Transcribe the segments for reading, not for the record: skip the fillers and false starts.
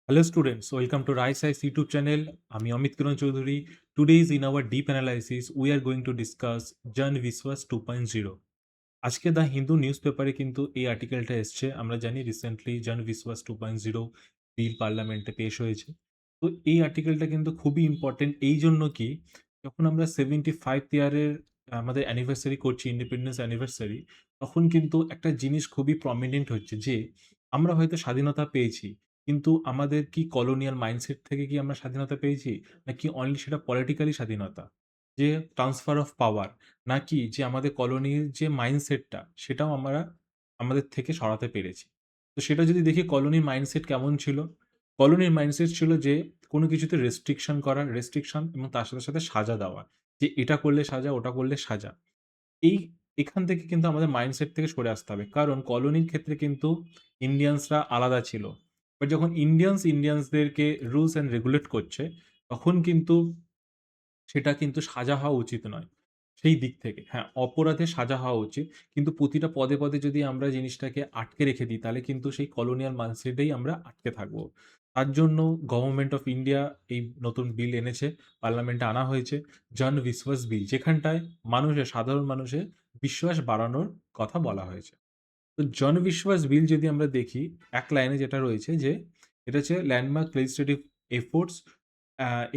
Hello students, welcome to Rise Size YouTube channel. আমি অমিত কিরণ Chowdhury. Today is in our deep analysis, we are going to discuss জন বিশ্বাস 2.0. আজকে the Hindu news পেপারে কিন্তু এই আর্টিকেলটা এসছে। আমরা জানি রিসেন্টলি জন বিশ্বাস 2.0 বিল পার্লামেন্টে পেশ হয়েছে। তো এই আর্টিকেলটা কিন্তু খুবই ইম্পর্টেন্ট এই জন্য কি, যখন আমরা 75 ইয়ারের আমাদের অ্যানিভার্সারি করছি, ইন্ডিপেন্ডেন্স অ্যানিভার্সারি, তখন কিন্তু একটা জিনিস খুবই প্রমিনেন্ট হচ্ছে যে আমরা হয়তো স্বাধীনতা পেয়েছি, কিন্তু আমাদের কি কলোনিয়াল মাইন্ডসেট থেকে কি আমরা স্বাধীনতা পেয়েছি? নাকি অনলি সেটা পলিটিক্যালি স্বাধীনতা? যে ট্রান্সফার অফ পাওয়ার, নাকি যে আমাদের কলোনির যে মাইন্ডসেটটা সেটাও আমরা আমাদের থেকে সরাতে পেরেছি? তো সেটা যদি দেখি কলোনির মাইন্ডসেট কেমন ছিল? কলোনির মাইন্ডসেট ছিল যে কোনো কিছুতে রেস্ট্রিকশন করা, রেস্ট্রিকশন এবং তার সাথে সাজা দেওয়া। যে এটা করলে সাজা, ওটা করলে সাজা। এই এখান থেকে কিন্তু আমাদের মাইন্ডসেট থেকে সরে আসতে হবে। কারণ কলোনির ক্ষেত্রে কিন্তু ইন্ডিয়ান্সরা আলাদা ছিল। বাট যখন ইন্ডিয়ান্সদেরকে রুলস অ্যান্ড রেগুলেট করছে, তখন কিন্তু সেটা কিন্তু সাজা হওয়া উচিত নয়। সেই দিক থেকে হ্যাঁ, অপরাধে সাজা হওয়া উচিত। কিন্তু প্রতিটা পদে, পদে যদি আমরা জিনিসটাকে আটকে রেখে দিই, তাহলে কিন্তু সেই কলোনিয়াল মাইন্ডসেটেই আমরা আটকে থাকবো। তার জন্য গভর্নমেন্ট অফ ইন্ডিয়া এই নতুন বিল এনেছে, পার্লামেন্টে আনা হয়েছে, জন বিশ্বাস বিল। যেখানটায় সাধারণ মানুষের বিশ্বাস বাড়ানোর কথা বলা হয়েছে। তো জন বিশ্বাস বিল যদি আমরা দেখি, এক লাইনে যেটা রয়েছে যে, এটা হচ্ছে landmark legislative efforts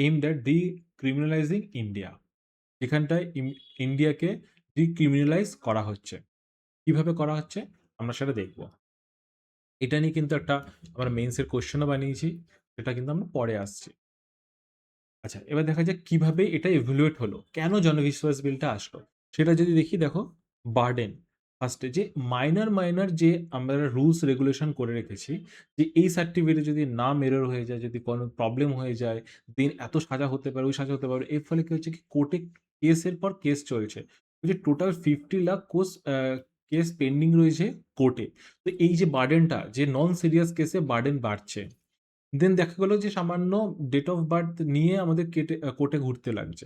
aimed at decriminalizing India. এখানটায় ইন্ডিয়াকে ডিক্রিমিনালাইজ করা হচ্ছে। কিভাবে করা হচ্ছে? আমরা সেটা দেখব। এটা নিয়ে কিন্তু একটা আমরা মেইনসের কোয়েশ্চেনও বানিয়েছি। সেটা কিন্তু আমরা পরে আসছি। আচ্ছা, এবার দেখা যাক কিভাবে এটা ইভ্যালুয়েট হলো। কেন জনবিশ্বাস বিলটা আসলো? সেটা যদি দেখি, দেখো, বার্ডেন। ফার্স্টে যে মাইনর যে আমরা রুলস রেগুলেশন করে রেখেছি, যে এই সার্টিফিকেটে যদি নাম এরর হয়ে যায়, যদি কোনো প্রবলেম হয়ে যায়, দেন এত সাজা হতে পারে, ওই সাজা হতে পারে। এর ফলে কি হচ্ছে কি, কোর্টে কেসের পর কেস চলছে। ওই যে টোটাল 50 লাখ কেস পেন্ডিং রয়েছে কোর্টে। তো এই যে বার্ডেনটা, যে নন সিরিয়াস কেসে বার্ডেন বাড়ছে। দেন দেখা গেল যে সামান্য ডেট অফ বার্থ নিয়ে আমাদের কোর্টে ঘুরতে লাগছে।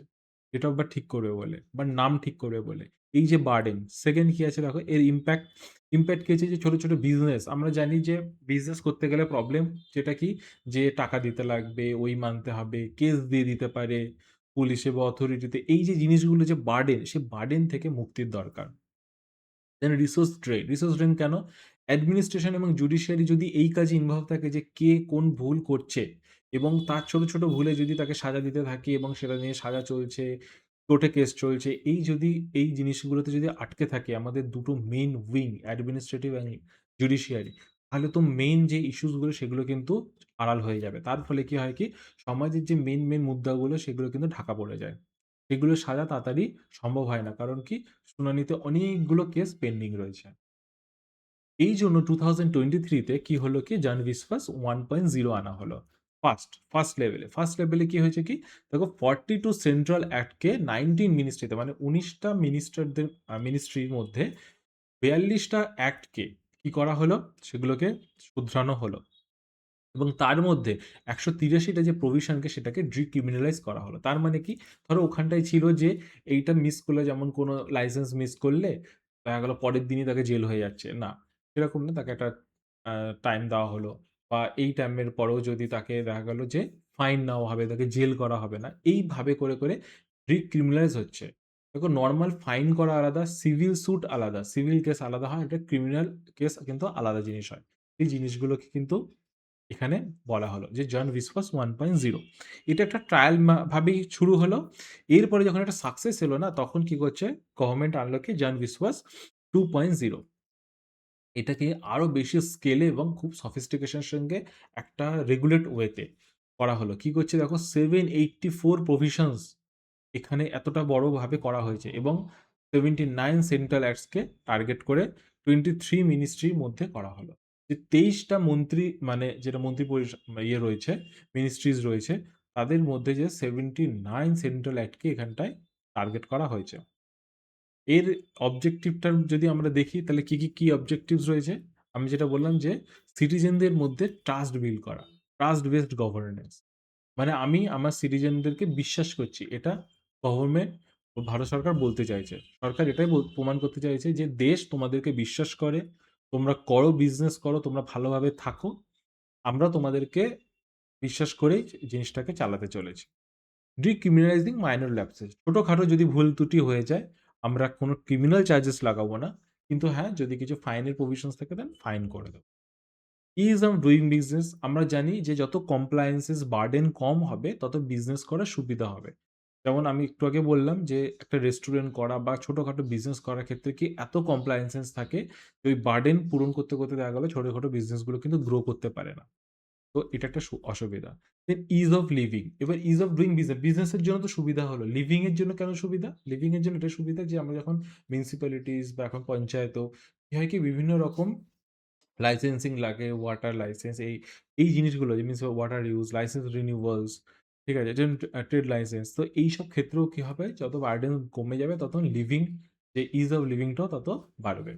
ডেট অফ বার্থ ঠিক করবে বলে বা নাম ঠিক করবে বলে। এই যে বার্ডেন, সেকেন্ড কি আছে দেখো, এর ইমপ্যাক্ট কি হচ্ছে, যে ছোট, ছোট বিজনেস। আমরা জানি যে বিজনেস করতে গেলে প্রবলেম, যেটা কি, যে টাকা দিতে লাগবে, ওই মানতে হবে, কেস দিয়ে দিতে পারে পুলিশে বা অথরিটিতে। এই যে জিনিসগুলো যে বার্ডেন, সে বার্ডেন থেকে মুক্তির দরকার। দেন রিসোর্স ড্রেন কেন? অ্যাডমিনিস্ট্রেশন এবং জুডিশিয়ারি যদি এই কাজে ইনভলভ থাকে, যে কে কোন ভুল করছে এবং তার ছোট, ছোট ভুলে যদি তাকে সাজা দিতে থাকি এবং সেটা নিয়ে সাজা চলছে, কোর্টে কেস চলছে, এই জিনিসগুলোতে যদি আটকে থাকে আমাদের দুটো main wing, administrative and judiciary, তাহলে তো মেইন যে ইস্যুস গুলো সেগুলো কিন্তু আড়াল হয়ে যাবে। তার ফলে কি হয় কি, সমাজের যে মেইন মুদ্রাগুলো সেগুলো কিন্তু ঢাকা পড়ে যায়। সেগুলো সাজা তাড়াতাড়ি সম্ভব হয় না। কারণ কি, শুনানিতে অনেকগুলো কেস পেন্ডিং রয়েছে। এই জন্য 2023 তে কি হলো কি, জন বিশ্বাস 1.0 আনা হলো। ফার্স্ট লেভেলে কি হয়েছে কি, দেখো, 42 সেন্ট্রাল অ্যাক্টকে 19 মিনিস্ট্রিতে, মানে 19টা মিনিস্ট্রির মধ্যে 42টা অ্যাক্টকে কি করা হলো, সেগুলোকে শুধরানো হলো। এবং তার মধ্যে 183টা যে প্রভিশনকে সেটাকে ডিক্রিমিনালাইজ করা হলো। তার মানে কি, ধরো ওখানটায় ছিল যে এইটা মিস করলে, যেমন কোনো লাইসেন্স মিস করলে দেখা গেল পরের দিনই তাকে জেল হয়ে যাচ্ছে। না, সেরকম না, তাকে একটা টাইম দেওয়া হলো, বা এই টাইমের পরেও যদি তাকে দেখা গেল যে ফাইন নেওয়া হবে, তাকে জেল করা হবে না। এইভাবে করে, করে ডিক্রিমিনালাইজ হচ্ছে। দেখো, নরমাল ফাইন করা আলাদা, সিভিল স্যুট আলাদা, সিভিল কেস আলাদা হয়, একটা ক্রিমিনাল কেস কিন্তু আলাদা জিনিস হয়। এই জিনিসগুলোকে কিন্তু এখানে বলা হলো যে জন বিশ্বাস 1.0। এটা একটা ট্রায়াল ভাবেই শুরু হলো। এরপরে যখন একটা সাকসেস এলো না, তখন কি করছে, গভর্নমেন্ট আনলো কি জন বিশ্বাস 2.0। এটাকে আরো বেশি স্কেলে এবং খুব সফিস্টিকেশনের সঙ্গে একটা রেগুলেট ওয়েতে করা হলো। কি করছে দেখো, 784 প্রভিশনস এখানে এতটা বড়ভাবে করা হয়েছে, এবং 79 সেন্ট্রাল অ্যাক্টসকে টার্গেট করে 23 মিনিস্ট্রির মধ্যে করা হলো। যে 23টা মন্ত্রী, মানে যেটা মন্ত্রী পরিষদ ইয়ে রয়েছে, মিনিস্ট্রিজ রয়েছে, তাদের মধ্যে যে 79 সেন্ট্রাল অ্যাক্টকে এখানটায় টার্গেট করা হয়েছে। এর অবজেক্টিভটা যদি আমরা দেখি, তাহলে কি অবজেক্টিভস রয়েছে? আমি যেটা বললাম যে সিটিজেনদের মধ্যে ট্রাস্ট বিল্ড করা, ট্রাস্ট বেসড গভর্নেন্স। মানে আমি আমার সিটিজেনদেরকে বিশ্বাস করছি, এটা গভর্নমেন্ট ও ভারত সরকার বলতে চাইছে। সরকার এটাই প্রমাণ করতে চাইছে যে দেশ তোমাদেরকে বিশ্বাস করে, তোমরা করো, বিজনেস করো, তোমরা ভালোভাবে থাকো, আমরা তোমাদেরকে বিশ্বাস করেই জিনিসটাকে চালাতে চলেছি। ডিক্রিমিনালাইজিং মাইনর ল্যাপসেস, ছোটখাটো যদি ভুল ত্রুটি হয়ে যায় আমরা কোনো ক্রিমিনাল চার্জেস লাগাবো না, কিন্তু হ্যাঁ যদি কিছু ফাইনের প্রভিশনস থাকে দেন ফাইন করে দেবো। ইজ অফ ডুইং বিজনেস, আমরা জানি যে যত কমপ্লায়েন্সেস বার্ডেন কম হবে তত বিজনেস করার সুবিধা হবে। যেমন আমি একটু আগে বললাম যে একটা রেস্টুরেন্ট করা বা ছোটখাটো বিজনেস করার ক্ষেত্রে কি এত কমপ্লায়েন্সেস থাকে যে ওই বার্ডেন পূরণ করতে করতে দেখা গেলো ছোটখাটো বিজনেসগুলো কিন্তু গ্রো করতে পারে না। তো এটা একটা অসুবিধা। দেন ইজ অফ লিভিং, এবার ইজ অফ ডুইং বিজনেস, বিজনেসের জন্য তো সুবিধা হলো, লিভিং এর জন্য কেন সুবিধা? লিভিং এর জন্য এটা সুবিধা যে আমরা যখন মিউনিসিপ্যালিটিস বা এখন পঞ্চায়েতও কি হয় কি বিভিন্ন রকম লাইসেন্সিং লাগে, ওয়াটার লাইসেন্স এই জিনিসগুলো যে মিনস ওয়াটার ইউজ, লাইসেন্স রিনিউয়ালস, ঠিক আছে? Trade licence. তো এইসব ক্ষেত্রেও কি হবে যত বার্ডেন কমে যাবে তত লিভিং যে ইজ অফ লিভিংটাও তত বাড়বে।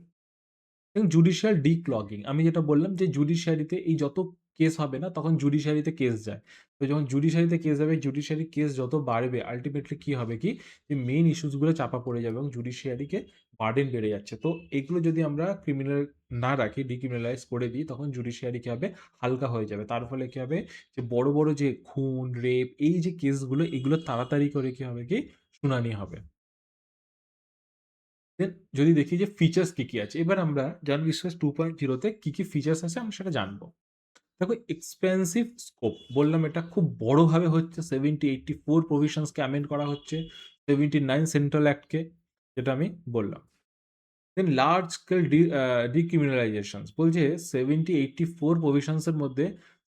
এবং জুডিশিয়াল ডিক্লগিং, আমি যেটা বললাম যে জুডিশিয়ারিতে এই যত কেস হবে না তখন জুডিশিয়ারিতে কেস যায়। তো যখন জুডিশিয়ারিতে কেস যাবে, জুডিশিয়ারি কেস যত বাড়বে আল্টিমেটলি কি হবে কি যে মেইন ইস্যুসগুলো চাপা পড়ে যাবে এবং জুডিশিয়ারিকে বার্ডেন বেড়ে যাচ্ছে। তো এগুলো যদি আমরা ক্রিমিনাল না রাখি, ডিক্রিমিনালাইজ করে দিই তখন জুডিশিয়ারি কি হবে হালকা হয়ে যাবে। তার ফলে কি হবে যে বড়, বড় যে খুন, রেপ এই যে কেসগুলো এগুলো তাড়াতাড়ি করে কি হবে কি শুনানি হবে। দেন যদি দেখি যে ফিচার্স কি, কি আছে? এবার আমরা জন বিশ্বাস 2.0 তে কি, কি ফিচার্স আছে আমরা সেটা জানবো। দেখো এক্সপেন্সিভ স্কোপ বললাম এটা খুব বড়ভাবে হচ্ছে 70-84 প্রভিশনসকে অ্যামেন্ড করা হচ্ছে, 79 সেন্ট্রাল অ্যাক্টকে, যেটা আমি বললাম। দেন লার্জ স্কেল ডিক্রিমিনালাইজেশনস বলছে 70-84 প্রভিশনসের মধ্যে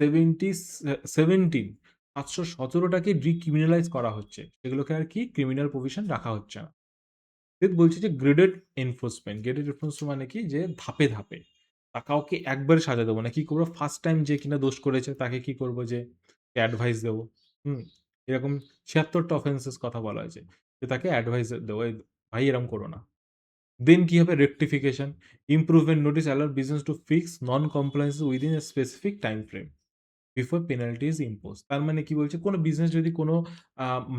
17 717টাকে ডিক্রিমিনালাইজ করা হচ্ছে, সেগুলোকে আর কি ক্রিমিনাল প্রভিশন রাখা হচ্ছে না। বলছি যে গ্রেডেড এনফোর্সমেন্ট, গ্রেডেড এনফোর্সমেন্ট মানে কি যে ধাপে ধাপে কাউকে একবারে সাজা দেবো না, কি করবো ফার্স্ট টাইম যে কিনা দোষ করেছে তাকে কি করবো যে অ্যাডভাইস দেবো। হুম, এরকম 76টা অফেন্সেস কথা বলা হয়েছে যে তাকে অ্যাডভাইস দেবো, এই ভাই এরকম করো না। দেন কি হবে rectification, improvement notice allow business to fix non compliance within a specific time frame before penalty is impose. তার মানে কি বলছে কোনো বিজনেস যদি কোনো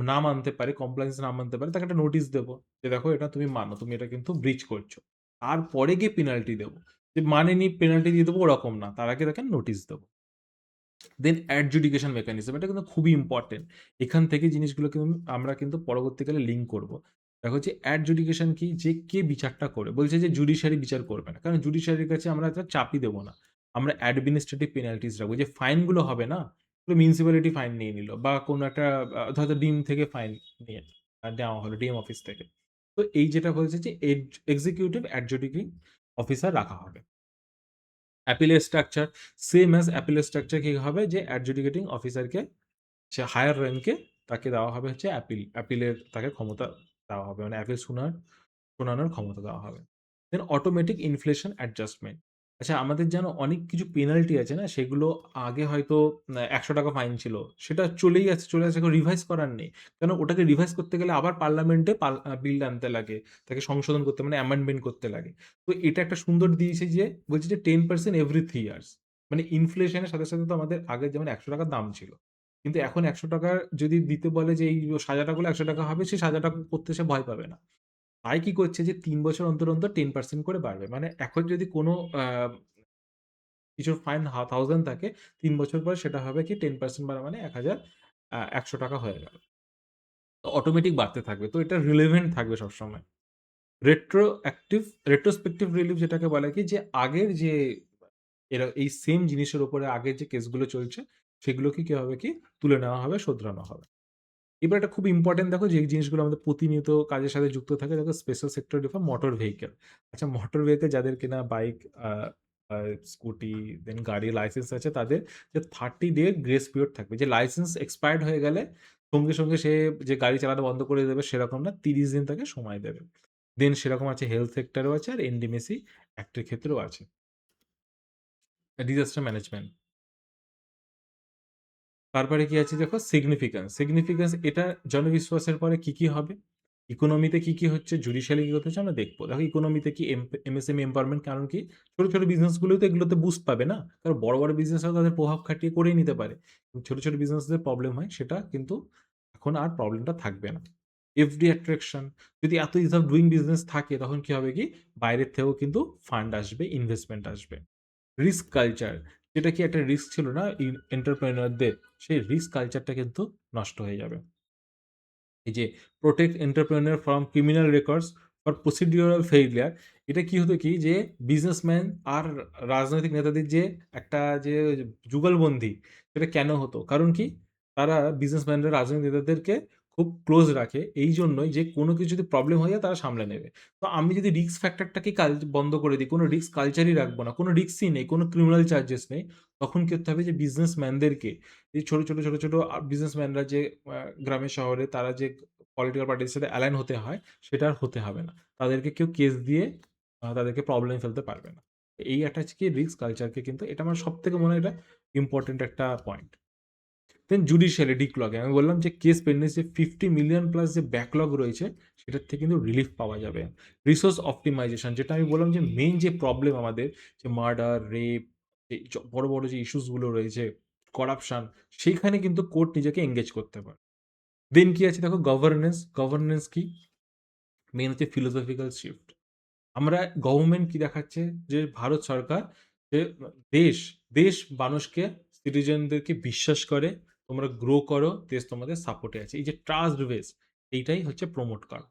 না মানতে পারে, কমপ্লায়েন্স না মানতে পারে, তাকে একটা নোটিস দেবো যে দেখো এটা তুমি মানো, তুমি এটা কিন্তু ব্রিচ করছো, তারপরে গিয়ে পেনাল্টি দেবো। যে মানেনি পেনাল্টি দিয়ে দেবো ওরকম না, তার আগে তাকে নোটিস দেবো। দেন অ্যাডজুডিকেশন মেকানিজম, এটা কিন্তু খুবই ইম্পর্টেন্ট। এখান থেকে জিনিসগুলো কিন্তু আমরা কিন্তু পরবর্তীকালে লিঙ্ক করব। দেখো যে অ্যাডজুডিকেশন কি, যে কে বিচারটা করে, বলছে যে জুডিশিয়ারি বিচার করবে না, কারণ জুডিশিয়ারির কাছে আমরা একটা চাপই দেবো না, আমরা অ্যাডমিনিস্ট্রেটিভ পেনাল্টিস রাখবো, যে ফাইনগুলো হবে না, মিউনিসিপ্যালিটি ফাইন নিয়ে নিল বা কোনো একটা হয়তো ডিম থেকে ফাইন নিয়ে দেওয়া হলো ডিএম অফিস থেকে। তো এই যেটা হয়েছে যে এক্সিকিউটিভ অ্যাডজুডিকিং অফিসার রাখা হবে। অ্যাপিলের স্ট্রাকচার সেম অ্যাজ অ্যাপিলের স্ট্রাকচার কি হবে যে অ্যাডজুডিকেটিং অফিসারকে সে হায়ার র্যাঙ্কে তাকে দেওয়া হবে হচ্ছে অ্যাপিলের তাকে ক্ষমতা দেওয়া হবে, মানে অ্যাপিল শোনানোর ক্ষমতা দেওয়া হবে। দেন অটোমেটিক ইনফ্লেশন অ্যাডজাস্টমেন্ট, আচ্ছা আমাদের যেন অনেক কিছু পেনাল্টি আছে না, সেগুলো আগে হয়তো 100 টাকা ফাইন ছিল, সেটা চলেই আছে, চলে আসে, রিভাইজ করার নেই। কেন ওটাকে রিভাইজ করতে গেলে আবার পার্লামেন্টে বিল আনতে লাগে, তাকে সংশোধন করতে মানে অ্যামেন্ডমেন্ট করতে লাগে। তো এটা একটা সুন্দর দিয়েছে যে বলছে যে 10% এভরি 3 ইয়ার্স, মানে ইনফ্লেশনের সাথে সাথে তো আমাদের আগে যেমন 100 টাকার দাম ছিল, কিন্তু এখন 100 টাকা যদি দিতে বলে যে এই সাজাটাগুলো 100 টাকা হবে, সেই সাজাটা করতে সে ভয় পাবে না। তাই কি করছে যে ৩ বছর অন্তর অন্তর 10% করে বাড়বে, মানে এখন যদি কোনো কিছুর ফাইন 1000 থাকে, ৩ বছর পরে সেটা হবে কি 10% বাড়া মানে 1,100 টাকা হয়ে গেল। তো অটোমেটিক বাড়তে থাকবে, তো এটা রিলেভেন্ট থাকবে সবসময়। রেট্রোঅ্যাক্টিভ রেট্রোস্পেক্টিভ রিলিফ যেটাকে বলে কি যে আগের যে এরা এই সেম জিনিসের উপরে আগের যে কেসগুলো চলছে সেগুলোকে কি হবে কি তুলে নেওয়া হবে, শোধরানো হবে। এবার এটা খুব ইম্পর্টেন্ট, দেখো যে জিনিসগুলো আমাদের প্রতিনিয়ত কাজের সাথে যুক্ত থাকে, দেখো special sector reform motor vehicle. আচ্ছা মোটর ভেহিকেল যাদের কিনা বাইক, স্কুটি, দেন গাড়ি লাইসেন্স আছে তাদের যে 30 ডে গ্রেস পিরিয়ড থাকবে, যে লাইসেন্স এক্সপায়ার্ড হয়ে গেলে সঙ্গে সঙ্গে সে যে গাড়ি চালানো বন্ধ করে দেবে সেরকম না, 30 দিন তাকে সময় দেবে। দেন সেরকম আছে হেলথ সেক্টরেও আছে আর এনডিএমসি অ্যাক্টের ক্ষেত্রেও আছে। ডিজাস্টার ম্যানেজমেন্ট, তারপরে কি আছে দেখো সিগনিফিক্যান্স এটা জনবিশ্বাসের পরে কি, কি হবে? ইকোনমিতে কি, কি হচ্ছে? জুডিশিয়ালি কি হতে হচ্ছে আমরা দেখবো। দেখো ইকোনমিতে কি এমএসএমই এম্পাওয়ারমেন্ট, কারণ কি ছোট, ছোট বিজনেসগুলোই তো এগুলোতে বুস্ট পাবে না। কারণ বড়, বড় বিজনেসরা তাদের প্রভাব খাটিয়ে করেই নিতে পারে। ছোট, ছোট বিজনেসদের প্রবলেম হয় সেটা কিন্তু এখন আর প্রবলেমটা থাকবে না। এফডি অ্যাট্রাকশন, যদি এত ইজ অফ ডুইং বিজনেস থাকে তখন কি হবে কি বাইরের থেকেও কিন্তু ফান্ড আসবে, ইনভেস্টমেন্ট আসবে। রিস্ক কালচার, যেটা কি একটা রিস্ক ছিল না এন্টারপ্রেনারদের, সেই রিস্ক কালচারটা কিন্তু নষ্ট হয়ে যাবে। এই যে protect entrepreneur from criminal records for procedural failure, এটা কি হতো কি যে বিজনেসম্যান আর রাজনৈতিক নেতাদের যে একটা যে যুগলবন্দি, সেটা কেন হতো? কারণ কি? তারা বিজনেসম্যানরা রাজনৈতিক নেতাদেরকে খুব ক্লোজ রাখে এই জন্যই যে কোনো কিছু যদি প্রবলেম হয়ে যায় তারা সামলে নেবে। তো আমি যদি রিস্ক ফ্যাক্টরটাকে বন্ধ করে দিই, কোনো রিস্ক কালচারই রাখবো না, কোনো রিস্কই নেই, কোনো ক্রিমিনাল চার্জেস নেই, তখন কি করতে হবে যে বিজনেসম্যানদেরকে, এই ছোট বিজনেসম্যানরা যে গ্রামে শহরে তারা যে পলিটিক্যাল পার্টির সাথে অ্যালাইন হতে হয়, সেটা আর হতে হবে না। তাদেরকে কেউ কেস দিয়ে তাদেরকে প্রবলেমে ফেলতে পারবে না। এই একটা হচ্ছে কি রিস্ক কালচারকে কিন্তু, এটা আমার সবথেকে মনে হয় এটা ইম্পোর্টেন্ট একটা পয়েন্ট। দেন জুডিশিয়ালি ডিক্লগে আমি বললাম যে কেস পেন্ডিং যে 50 মিলিয়ন প্লাস যে ব্যাকলগ রয়েছে, সেটার থেকে কিন্তু রিলিফ পাওয়া যাবে। রিসোর্স অপটিমাইজেশন, যেটা আমি বললাম যে মেইন যে প্রবলেম আমাদের, যে মার্ডার, রেপ, বড় বড় যে ইস্যুসগুলো রয়েছে, করাপশন, সেইখানে কিন্তু কোর্ট নিজেকে এঙ্গেজ করতে পারে। দেন কি আছে দেখো, গভর্নেন্স। গভর্নেন্স কি? মেইন হচ্ছে ফিলোসফিক্যাল শিফট। আমরা গভর্নমেন্ট কি দেখাচ্ছে, যে ভারত সরকার যে দেশ দেশ মানুষকে, সিটিজেনদেরকে বিশ্বাস করে, তোমরা গ্রো করো, দেশ তোমাদের সাপোর্টে আছে, এই যে ট্রাস্ট বেস, এইটাই হচ্ছে প্রমোট করা।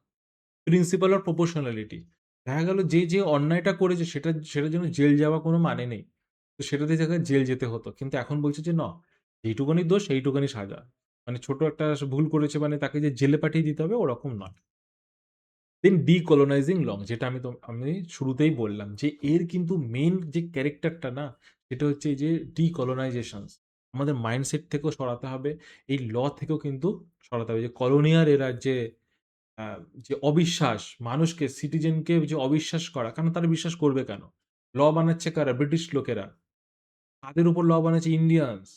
প্রিন্সিপাল অফ প্রপোর্শনালিটি, দেখা গেল যে যে অন্যায়টা করেছে সেটার জন্য জেল যাওয়া কোনো মানে নেই, তো সেটাতে জায়গায় জেল যেতে হতো, কিন্তু এখন বলছে যে না, এইটুকুনি দোষ এইটুকুনি সাজা, মানে ছোট একটা ভুল করেছে মানে তাকে যে জেলে পাঠিয়ে দিতে হবে ওরকম নয়। দেন ডিকলোনাইজিং লং, যেটা আমি শুরুতেই বললাম যে এর কিন্তু মেইন যে ক্যারেক্টারটা না, সেটা হচ্ছে এই যে ডিকলোনাইজেশন, আমাদের মাইন্ডসেট থেকেও সরাতে হবে, এই ল থেকেও কিন্তু সরাতে হবে, যে কলোনিয়াল এরার যে যে অবিশ্বাস, মানুষকে, সিটিজেনকে যে অবিশ্বাস করা, কারণ তারা বিশ্বাস করবে কেন? ল বানাচ্ছে কারা? ব্রিটিশ লোকেরা। তাদের উপর ল বানাচ্ছে ইন্ডিয়ানস,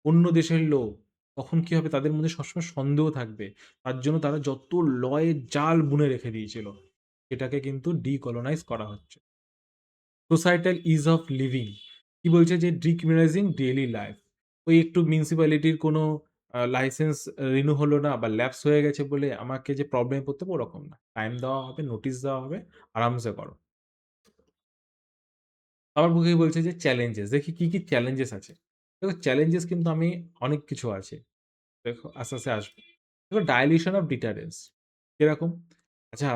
অন্য দেশের লোক। তখন কি হবে? তাদের মধ্যে সবসময় সন্দেহ থাকবে। তার জন্য তারা যত লয়ের জাল বুনে রেখে দিয়েছিল, এটাকে কিন্তু ডিকলোনাইজ করা হচ্ছে। সোসাইটাল ইজ অফ লিভিং, কি বলছে যে ডিক্রিমিনালাইজিং ডেইলি লাইফ। ওই একটু মিউনিসিপ্যালিটির কোনো লাইসেন্স রিনিউ হলো না বা ল্যাপস হয়ে গেছে বলে আমাকে যে প্রবলেমে পড়তে হবে ওরকম না। টাইম দেওয়া হবে, নোটিশ দেওয়া হবে, আরামসে করো। আবার কি বলছে যে চ্যালেঞ্জেস, দেখি কি চ্যালেঞ্জেস আছে। দেখো চ্যালেঞ্জেস কিন্তু আমি অনেক কিছু আছে। দেখো আস্তে, আস্তে আসবে। দেখো ডাইলিউশন অফ ডিটারেন্স কিরকম? আচ্ছা,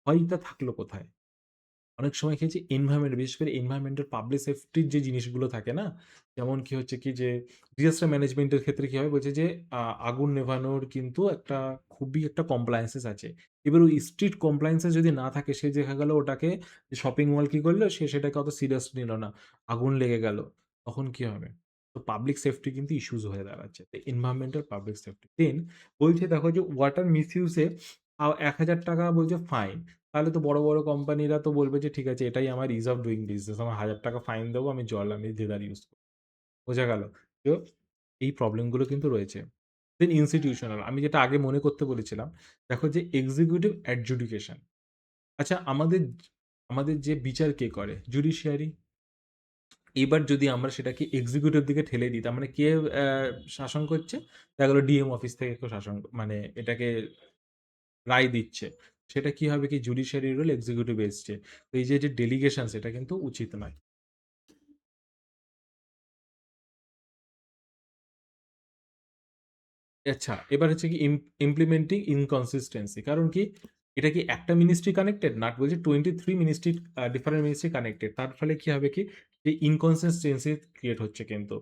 ভয়টা থাকলো কোথায়? অনেক সময় কি হচ্ছে এনভায়রনমেন্ট, বিশেষ করে এনভায়রনমেন্টাল পাবলিক সেফটির যে জিনিসগুলো থাকে না? যেমন কি হচ্ছে কি যে ডিজাস্টার ম্যানেজমেন্টের ক্ষেত্রে কি হয়? বলছে যে আগুন নেভানোর কিন্তু একটা খুবই একটা কমপ্লায়েন্সেস আছে। এবার ওই স্ট্রিক্ট কমপ্লায়েন্সেস যদি না থাকে, সে দেখা গেল ওটাকে, শপিং মল কি করলো? সে সেটাকে অত সিরিয়াসলি নিল না। আগুন লেগে গেল। তখন কি হবে? তো পাবলিক সেফটি কিন্তু ইস্যুস হয়ে দাঁড়াচ্ছে। তো এনভায়রনমেন্টাল পাবলিক সেফটি। দেন বলছে দেখো যে ওয়াটার মিসইউজ এ ৳১,০০০ বলছে ফাইন। তাহলে তো বড়, বড় কোম্পানিরা তো বলবে যে ঠিক আছে, এটাই আমার ইজ অফ ডুইং বিজনেস। আমার ৳১,০০০ ফাইন দেবো, আমি জল আমি দেদার ইউজ করব। বোঝা গেল? তো এই প্রবলেম গুলো কিন্তু রয়েছে। দেন ইনস্টিটিউশনাল, আমি যেটা আগে মনে করতে বলেছিলাম, দেখো যে এক্সিকিউটিভ অ্যাডজুডিকেশন। আচ্ছা, আমাদের যে বিচার কে করে? জুডিশিয়ারি। এবার যদি আমরা সেটাকে এক্সিকিউটিভ দিকে ঠেলে দিই, তার মানে কে শাসন করছে? দেখা গেল ডিএম অফিস থেকে কেউ শাসন, মানে এটাকে রায় দিচ্ছে। সেটা কি হবে কি জুডিশিয়ারি রুল এক্সিকিউটিভ এসছে। তো এই যে ডেলিগেশনস, এটা কিন্তু উচিত নয়। আচ্ছা, এবার হচ্ছে কি ইমপ্লিমেন্টিং ইনকনসিস্টেন্সি। কারণ কি? এটা কি একটা মিনিস্ট্রি কানেক্টেড? না, বলছে 23 মিনিস্ট্রি, ডিফারেন্ট মিনিস্ট্রি কানেক্টেড। তার ফলে কি হবে কি? যে ইনকনসিস্টেন্সি ক্রিয়েট হচ্ছে কিন্তু।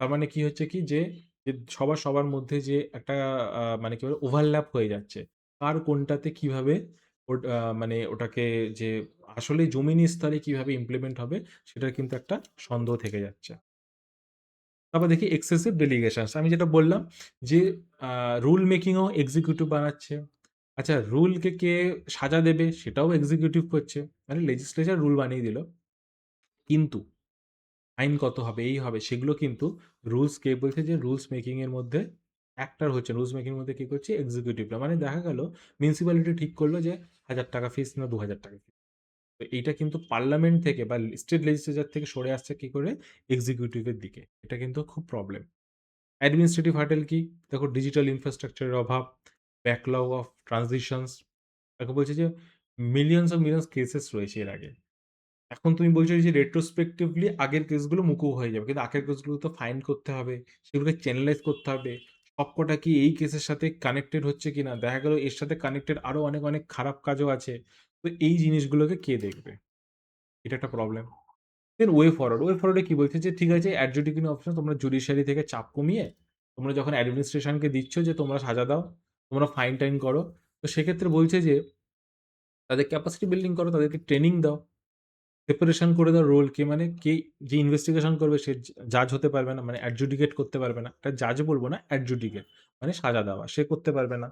তার মানে কি হচ্ছে কি যে সবার মধ্যে যে একটা মানে কি বলে ওভারল্যাপ হয়ে যাচ্ছে। কার কোনটাতে কিভাবে মানে ওটাকে যে আসলে জমিনি স্তরে কিভাবে ইমপ্লিমেন্ট হবে, সেটার কিন্তু একটা সন্দেহ থেকে যাচ্ছে। তারপর দেখি এক্সেসিভ ডেলিগেশনস। আমি যেটা বললাম যে রুল মেকিংও এক্সিকিউটিভ বানাচ্ছে। আচ্ছা, রুলকে কে সাজা দেবে সেটাও এক্সিকিউটিভ করছে। মানে লেজিসলেচার রুল বানিয়ে দিল। কিন্তু আইন কত হবে, এই হবে, সেগুলো কিন্তু রুলস কে বলছে যে রুলস মেকিং এর মধ্যে অ্যাক্টর হচ্ছে। রুলস মেকিং এর মধ্যে কি করছে? এক্সিকিউটিভরা। মানে দেখা গেল মিউনিসিপ্যালিটি ঠিক করলো যে ৳১,০০০ ফিস না ৳২,০০০ ফিস। তো এইটা কিন্তু পার্লামেন্ট থেকে বা স্টেট লেজিসলেচার থেকে সরে আসছে কি করে? এক্সিকিউটিভের দিকে। এটা কিন্তু খুব প্রবলেম। অ্যাডমিনিস্ট্রেটিভ হার্ডেল কি? দেখো ডিজিটাল ইনফ্রাস্ট্রাকচারের অভাব, ব্যাকলগ অফ ট্রানজিশনস। তাকে বলছে যে মিলিয়নস কেসেস রয়েছে এর আগে। এখন তুমি বলছো যে রেট্রোস্পেক্টিভলি আগের কেসগুলো মুকুব হয়ে যাবে, কিন্তু আগের কেসগুলো তো ফাইন্ড করতে হবে, সেগুলোকে চ্যানেলাইজ করতে হবে, সবকটা কি এই কেসের সাথে কানেক্টেড হচ্ছে কিনা, দেখা গেল এর সাথে কানেক্টেড আরো অনেক অনেক খারাপ কাজও আছে। তো এই জিনিসগুলোকে কে দেখবে? এটা একটা প্রবলেম। দেন ওয়ে ফরওয়ার্ডে কি বলছে যে ঠিক আছে অ্যাডজুডিকেটিং অপশন তোমরা জুডিশিয়ারি থেকে চাপ কমিয়ে তোমরা যখন অ্যাডমিনিস্ট্রেশনকে দিচ্ছ যে তোমরা সাজা দাও, তোমরা ফাইন টাইন করো, তো সেক্ষেত্রে বলছে যে তাদের ক্যাপাসিটি বিল্ডিং করো, তাদেরকে ট্রেনিং দাও, সেপারেশন করে দাও রোলকে, মানে কে যে ইনভেস্টিগেশন করবে সে জাজ হতে পারবে না, মানে অ্যাডজুডিকেট করতে পারবে না, এটা জাজ বলবো না, অ্যাডজুডিকেট মানে সাজা দেওয়া, সে করতে পারবে না।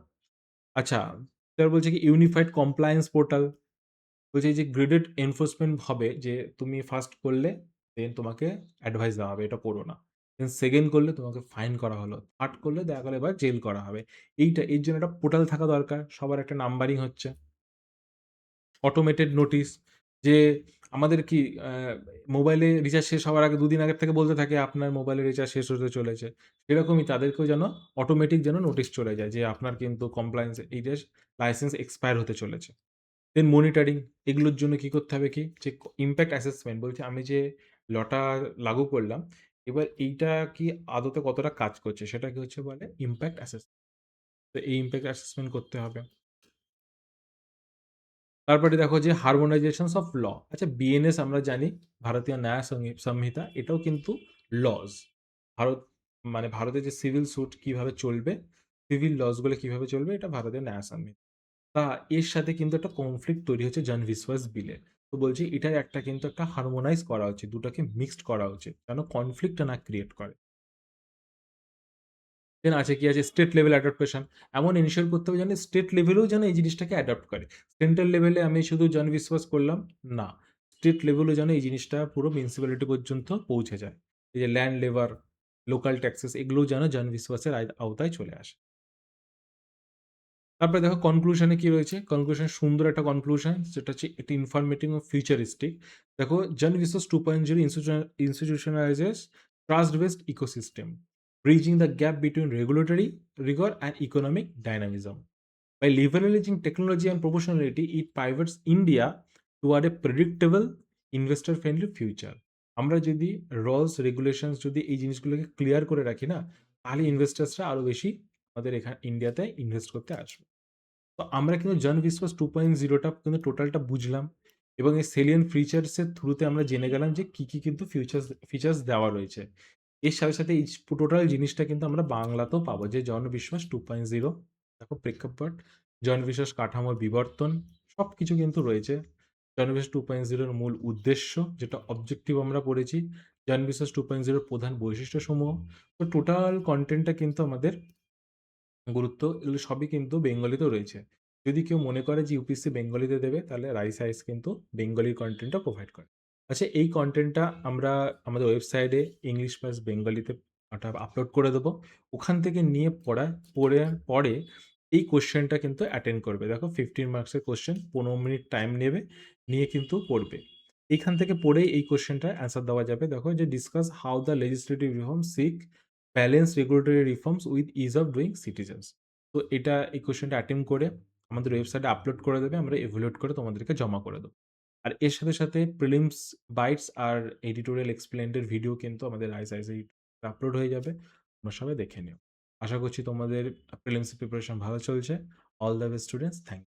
আচ্ছা, তার বলছে কি ইউনিফাইড কমপ্লায়েন্স পোর্টাল, বলছে এই যে গ্রেডেড এনফোর্সমেন্ট হবে যে তুমি ফার্স্ট করলে দেন তোমাকে অ্যাডভাইস দেওয়া হবে এটা করো না, দেন সেকেন্ড করলে তোমাকে ফাইন করা হলো, থার্ড করলে দেখা গেলো এবার জেল করা হবে। এইটা এর জন্য একটা পোর্টাল থাকা দরকার, সবার একটা নাম্বারিং হচ্ছে, অটোমেটেড নোটিস, যে আমাদের কি মোবাইলে রিচার্জ শেষ হওয়ার আগে ২ দিন আগের থেকে বলতে থাকে আপনার মোবাইলে রিচার্জ শেষ হতে চলেছে। সেরকমই তাদেরকেও যেন অটোমেটিক যেন নোটিস চলে যায় যে আপনার কিন্তু কমপ্লায়েন্স এই যে লাইসেন্স এক্সপায়ার হতে চলেছে। দেন মনিটরিং, এগুলোর জন্য কি করতে হবে কি যে ইমপ্যাক্ট অ্যাসেসমেন্ট, বলছে আমি যে লটা লাগু করলাম, এবার এইটা কি আদতে কতটা কাজ করছে সেটা কি হচ্ছে বলে ইমপ্যাক্ট অ্যাসেসমেন্ট। তো এই ইমপ্যাক্ট অ্যাসেসমেন্ট করতে হবে। তারপরে দেখো যে হারমোনাইজেশনস অফ ল। আচ্ছা, বিএনএস আমরা জানি, ভারতীয় ন্যায় সংহিতা, এটাও কিন্তু লজ। ভারত মানে ভারতের যে সিভিল স্যুট কিভাবে চলবে, সিভিল লসগুলো কিভাবে চলবে, এটা ভারতের ন্যায় সংহিতা। তা এর সাথে কিন্তু একটা কনফ্লিক্ট তৈরি হচ্ছে জন বিশ্বাস বিলে। তো বলছি এটার একটা কিন্তু একটা হারমোনাইজ করা উচিত, দুটাকে মিক্সড করা উচিত যেন কনফ্লিক্ট না ক্রিয়েট করে। দেন আছে কি আছে স্টেট লেভেল অ্যাডাপ্টেশন, এমন এনশিওর করতে হবে যেন স্টেট লেভেলেও যেন এই জিনিসটাকে অ্যাডাপ্ট করে। সেন্ট্রাল লেভেলে আমি শুধু জনবিশ্বাস করলাম না, স্টেট লেভেলেও যেন এই জিনিসটা পুরো মিউনিসিপ্যালিটি পর্যন্ত পৌঁছে যায়। এই যে ল্যান্ড লেবার, লোকাল ট্যাক্সেস, এগুলোও যেন জনবিশ্বাসের আওতায় চলে আসে। তারপরে দেখো কনক্লুশনে কি রয়েছে, কনক্লুশন সুন্দর একটা কনক্লুশন, যেটা হচ্ছে একটি ইনফরমেটিভ ও ফিউচারিস্টিক। দেখো জন বিশ্বস 2.0 institutionalizes trust based ecosystem, bridging the gap between regulatory rigor and economic dynamism. By leveraging technology and professionality, it pivots India toward a predictable, investor-friendly future. আমরা যদি রলস রেগুলেশনস যদি এই জিনিসগুলোকে ক্লিয়ার করে রাখি না, তাহলে ইনভেস্টার্সরা আরো বেশি আমাদের এখানে ইন্ডিয়াতে ইনভেস্ট করতে আসবে। তো আমরা কিন্তু জন বিশ্বাস 2.0টা কিন্তু টোটালটা বুঝলাম, এবং এই সেলিয়েন্ট ফিচার্সের থ্রুতে আমরা জেনে গেলাম যে কি কি কিন্তু ফিচার্স দেওয়া রয়েছে। এর সাথে সাথে এই টোটাল জিনিসটা কিন্তু আমরা বাংলাতেও পাবো যে জন বিশ্বাস 2.0, দেখো প্রেক্ষাপট, জন বিশ্বাস কাঠামোর বিবর্তন, সব কিছু কিন্তু রয়েছে। জন বিশ্বাস 2.0-র মূল উদ্দেশ্য যেটা অবজেক্টিভ আমরা পড়েছি, জন বিশ্বাস 2.0-র প্রধান বৈশিষ্ট্যসমূহ। তো টোটাল কন্টেন্টটা কিন্তু আমাদের গুরুত্ব, এগুলো সবই কিন্তু বেঙ্গলিতেও রয়েছে। যদি কেউ মনে করে যে ইউপিএসসি বেঙ্গলিতে দেবে, তাহলে রাইস আইস কিন্তু বেঙ্গলি কন্টেন্টটা প্রোভাইড করে। আচ্ছা, এই কন্টেন্টটা আমরা আমাদের ওয়েবসাইটে ইংলিশ প্লাস বেঙ্গলিতে ওটা আপলোড করে দেবো। ওখান থেকে নিয়ে পরে এই কোশ্চেনটা কিন্তু অ্যাটেন্ড করবে। দেখো 15 মার্কসের কোশ্চেন, 15 মিনিট টাইম নেবে, নিয়ে কিন্তু পড়বে। এইখান থেকে পড়েই এই কোশ্চেনটার অ্যান্সার দেওয়া যাবে। দেখো যে discuss how the legislative reform seek balance regulatory reforms with ease of doing citizens. তো এটা এই কোশ্চেনটা অ্যাটেম্প করে আমাদের ওয়েবসাইটে আপলোড করে দেবে, আমরা ইভ্যালুয়েট করে তোমাদেরকে জমা করে দেবো। আর এর সাথে সাথে প্রিলিমস বাইটস আর এডিটোরিয়াল এক্সপ্লেন্ডের ভিডিও কিন্তু আমাদের আইসআইসি আপলোড হয়ে যাবে, তোমরা সবাই দেখে নিও। আশা করছি তোমাদের প্রিলিমস প্রিপারেশন ভালো চলছে। All the best students, thank